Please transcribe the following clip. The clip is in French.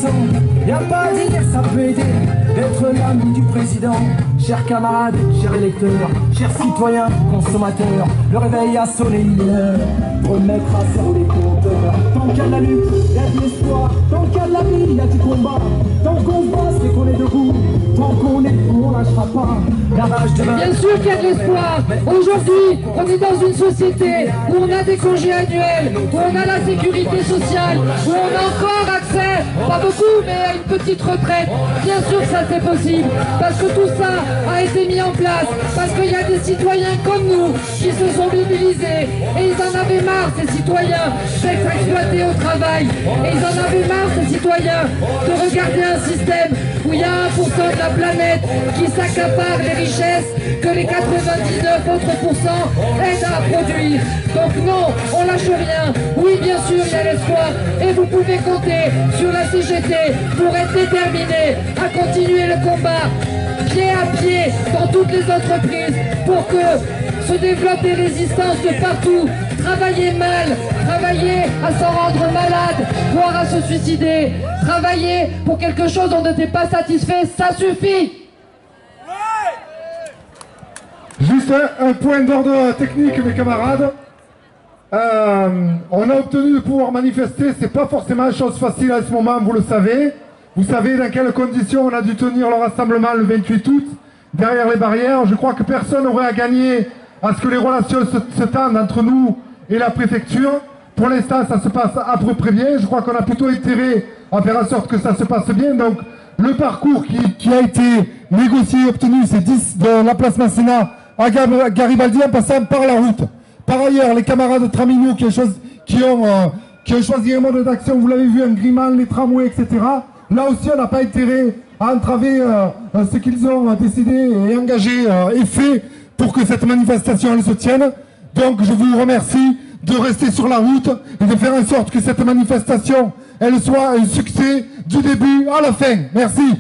raison, y a pas à dire, ça peut aider d'être l'ami du président. Chers camarades, chers électeurs, chers citoyens, consommateurs, le réveil a sonné hier, remettre à zéro les compteurs. Tant qu'il y a de la lutte, il y a de l'espoir, tant qu'il y a de la vie, il y a du combat. Tant qu'on se bat, c'est qu'on est debout, tant qu'on est debout, on lâchera pas la rage de Bien sûr qu'il y a de l'espoir. Aujourd'hui, on est dans une société où on a des congés annuels, où on a la sécurité sociale, où on a encore accès, pas beaucoup, mais à une petite retraite. Bien sûr que ça c'est possible, parce que tout ça a été mis en place, parce qu'il y a des citoyens comme nous qui se sont mobilisés, et ils en avaient marre, ces citoyens, d'être exploités au travail, et ils en avaient marre, ces citoyens, de regarder un système où il y a 1% de la planète qui s'accapare des richesses que les 99 autres pourcents aident à produire. Donc non, on lâche rien. Oui, bien sûr, il y a l'espoir, et vous pouvez compter sur la CGT pour être déterminé à continuer le combat pied à pied dans toutes les entreprises pour que se développent des résistances de partout. Travailler mal, travailler à s'en rendre malade, voire à se suicider. Travailler pour quelque chose dont on n'était pas satisfait, ça suffit. Juste un point d'ordre technique, mes camarades. On a obtenu de pouvoir manifester, c'est pas forcément une chose facile à ce moment, vous le savez. Vous savez dans quelles conditions on a dû tenir le rassemblement le 28 août, derrière les barrières. Je crois que personne n'aurait à gagner à ce que les relations se tendent entre nous et la préfecture. Pour l'instant, ça se passe à peu près bien. Je crois qu'on a plutôt intérêt à faire en sorte que ça se passe bien. Donc, le parcours qui a été négocié et obtenu, c'est 10 de la place Masséna à Garibaldi en passant par la route. Par ailleurs, les camarades de Tramino qui ont choisi un mode d'action, vous l'avez vu, un grimant, les tramways, etc. Là aussi, on n'a pas intérêt à entraver ce qu'ils ont décidé et engagé et fait pour que cette manifestation elle se tienne. Donc, je vous remercie de rester sur la route et de faire en sorte que cette manifestation elle soit un succès du début à la fin. Merci.